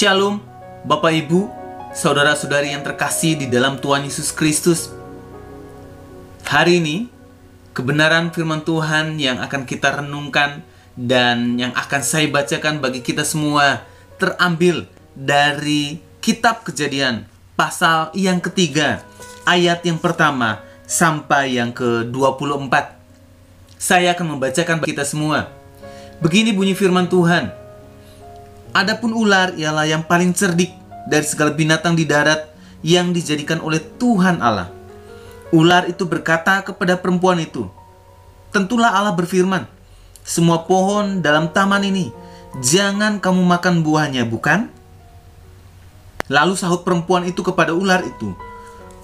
Shalom, Bapak Ibu, Saudara-saudari yang terkasih di dalam Tuhan Yesus Kristus. Hari ini, kebenaran firman Tuhan yang akan kita renungkan dan yang akan saya bacakan bagi kita semua terambil dari Kitab Kejadian, pasal yang ketiga, ayat yang pertama sampai yang ke-24. Saya akan membacakan bagi kita semua. Begini bunyi firman Tuhan. Adapun ular ialah yang paling cerdik dari segala binatang di darat yang dijadikan oleh Tuhan Allah. Ular itu berkata kepada perempuan itu, "Tentulah Allah berfirman, semua pohon dalam taman ini, jangan kamu makan buahnya, bukan?" Lalu sahut perempuan itu kepada ular itu,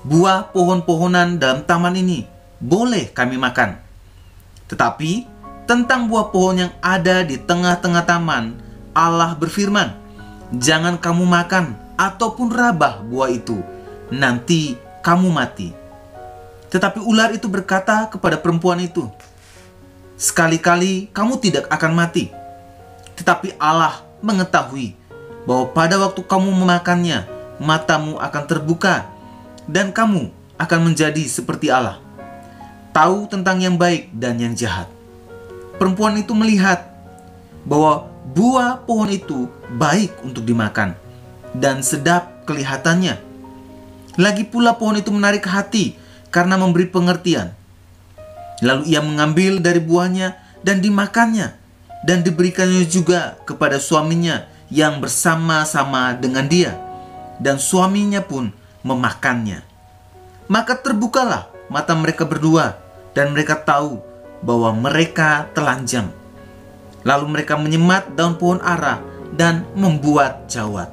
"Buah pohon-pohonan dalam taman ini boleh kami makan. Tetapi tentang buah pohon yang ada di tengah-tengah taman, Allah berfirman, jangan kamu makan ataupun rabah buah itu, nanti kamu mati." Tetapi ular itu berkata kepada perempuan itu, "Sekali-kali kamu tidak akan mati. Tetapi Allah mengetahui bahwa pada waktu kamu memakannya, matamu akan terbuka, dan kamu akan menjadi seperti Allah, tahu tentang yang baik dan yang jahat." Perempuan itu melihat bahwa buah pohon itu baik untuk dimakan dan sedap kelihatannya. Lagi pula pohon itu menarik hati karena memberi pengertian. Lalu ia mengambil dari buahnya dan dimakannya, dan diberikannya juga kepada suaminya yang bersama-sama dengan dia, dan suaminya pun memakannya. Maka terbukalah mata mereka berdua, dan mereka tahu bahwa mereka telanjang. Lalu mereka menyemat daun pohon ara dan membuat jawat.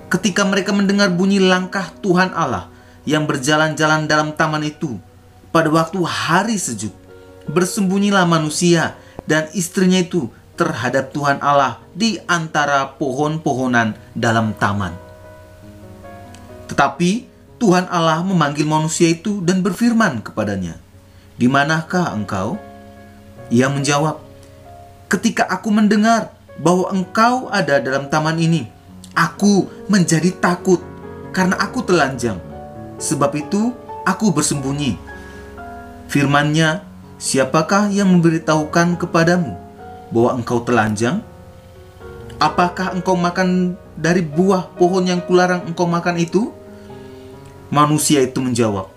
Ketika mereka mendengar bunyi langkah Tuhan Allah yang berjalan-jalan dalam taman itu, pada waktu hari sejuk, bersembunyilah manusia dan istrinya itu terhadap Tuhan Allah di antara pohon-pohonan dalam taman. Tetapi Tuhan Allah memanggil manusia itu dan berfirman kepadanya, "Di manakah engkau?" Ia menjawab, "Ketika aku mendengar bahwa engkau ada dalam taman ini, aku menjadi takut karena aku telanjang. Sebab itu aku bersembunyi." Firman-Nya, "Siapakah yang memberitahukan kepadamu bahwa engkau telanjang? Apakah engkau makan dari buah pohon yang kularang engkau makan itu?" Manusia itu menjawab,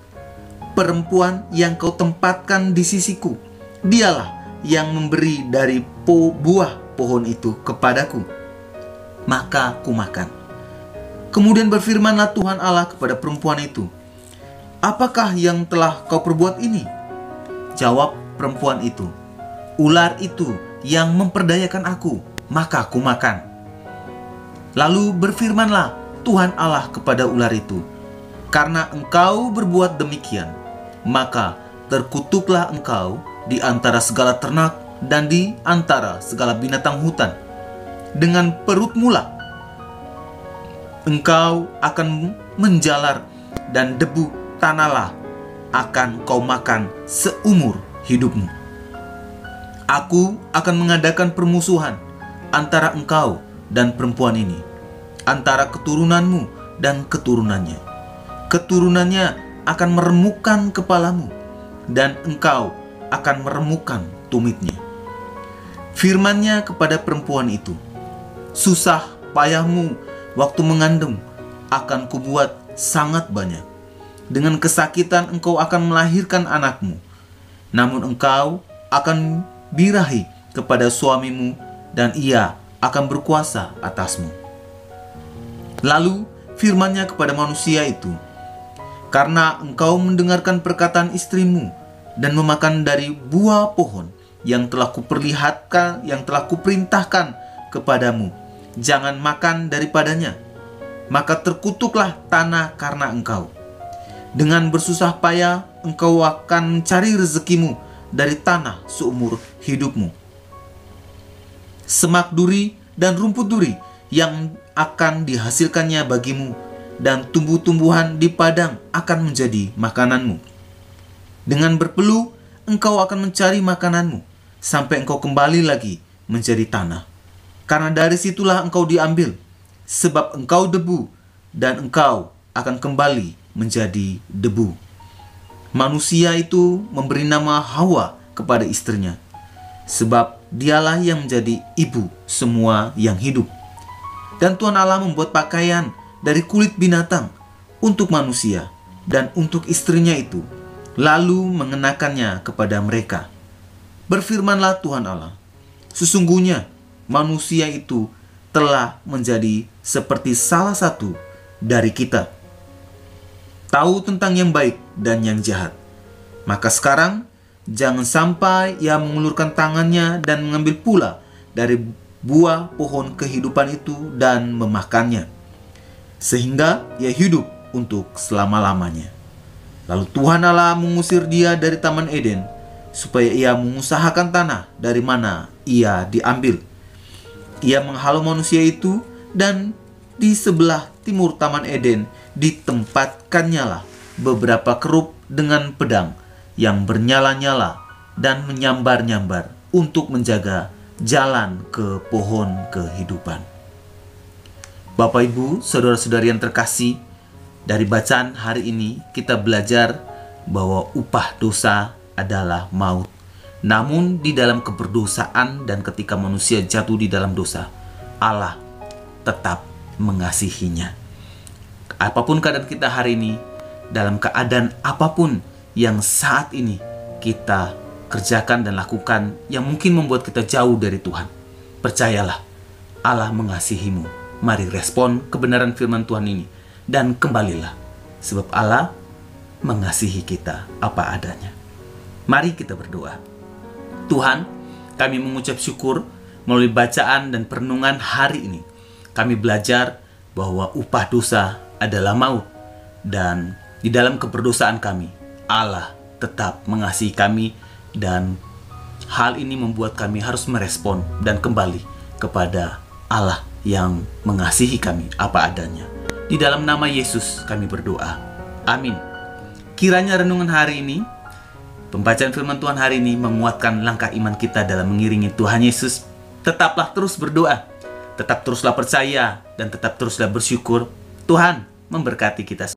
"Perempuan yang kau tempatkan di sisiku, dialah yang memberi dari buah pohon itu kepadaku. Maka ku makan." Kemudian berfirmanlah Tuhan Allah kepada perempuan itu, "Apakah yang telah kau perbuat ini?" Jawab perempuan itu, "Ular itu yang memperdayakan aku, maka ku makan." Lalu berfirmanlah Tuhan Allah kepada ular itu, "Karena engkau berbuat demikian, maka terkutuklah engkau di antara segala ternak dan di antara segala binatang hutan. Dengan perutmu lah engkau akan menjalar, dan debu tanahlah akan kau makan seumur hidupmu. Aku akan mengadakan permusuhan antara engkau dan perempuan ini, antara keturunanmu dan keturunannya. Keturunannya akan meremukkan kepalamu, dan engkau akan meremukkan tumitnya." Firman-Nya kepada perempuan itu, "Susah payahmu waktu mengandung akan kubuat sangat banyak. Dengan kesakitan engkau akan melahirkan anakmu. Namun engkau akan birahi kepada suamimu, dan ia akan berkuasa atasmu." Lalu firman-Nya kepada manusia itu, "Karena engkau mendengarkan perkataan istrimu dan memakan dari buah pohon yang telah kuperintahkan kepadamu, jangan makan daripadanya, maka terkutuklah tanah karena engkau. Dengan bersusah payah engkau akan mencari rezekimu dari tanah seumur hidupmu. Semak duri dan rumput duri yang akan dihasilkannya bagimu, dan tumbuh-tumbuhan di padang akan menjadi makananmu. Dengan berpeluh engkau akan mencari makananmu sampai engkau kembali lagi menjadi tanah, karena dari situlah engkau diambil, sebab engkau debu, dan engkau akan kembali menjadi debu. Manusia itu memberi nama Hawa kepada istrinya, sebab dialah yang menjadi ibu semua yang hidup. Dan Tuhan Allah membuat pakaian dari kulit binatang untuk manusia dan untuk istrinya itu, lalu mengenakannya kepada mereka. Berfirmanlah Tuhan Allah, sesungguhnya manusia itu telah menjadi seperti salah satu dari kita, tahu tentang yang baik dan yang jahat. Maka sekarang jangan sampai ia mengulurkan tangannya dan mengambil pula dari buah pohon kehidupan itu dan memakannya, sehingga ia hidup untuk selama-lamanya. Lalu Tuhan Allah mengusir dia dari Taman Eden, supaya ia mengusahakan tanah dari mana ia diambil. Ia menghalau manusia itu, dan di sebelah timur Taman Eden ditempatkannya lah beberapa kerup dengan pedang yang bernyala-nyala dan menyambar-nyambar untuk menjaga jalan ke pohon kehidupan. Bapak, Ibu, saudara-saudari yang terkasih, dari bacaan hari ini kita belajar bahwa upah dosa adalah maut. Namun di dalam keberdosaan dan ketika manusia jatuh di dalam dosa, Allah tetap mengasihinya. Apapun keadaan kita hari ini, dalam keadaan apapun yang saat ini kita kerjakan dan lakukan yang mungkin membuat kita jauh dari Tuhan, percayalah, Allah mengasihimu. Mari respon kebenaran firman Tuhan ini dan kembalilah, sebab Allah mengasihi kita apa adanya. Mari kita berdoa. Tuhan, kami mengucap syukur melalui bacaan dan perenungan hari ini. Kami belajar bahwa upah dosa adalah maut, dan di dalam keberdosaan kami, Allah tetap mengasihi kami, dan hal ini membuat kami harus merespon dan kembali kepada Allah yang mengasihi kami apa adanya. Di dalam nama Yesus kami berdoa. Amin. Kiranya renungan hari ini, pembacaan firman Tuhan hari ini menguatkan langkah iman kita dalam mengiringi Tuhan Yesus. Tetaplah terus berdoa, tetap teruslah percaya, dan tetap teruslah bersyukur. Tuhan memberkati kita.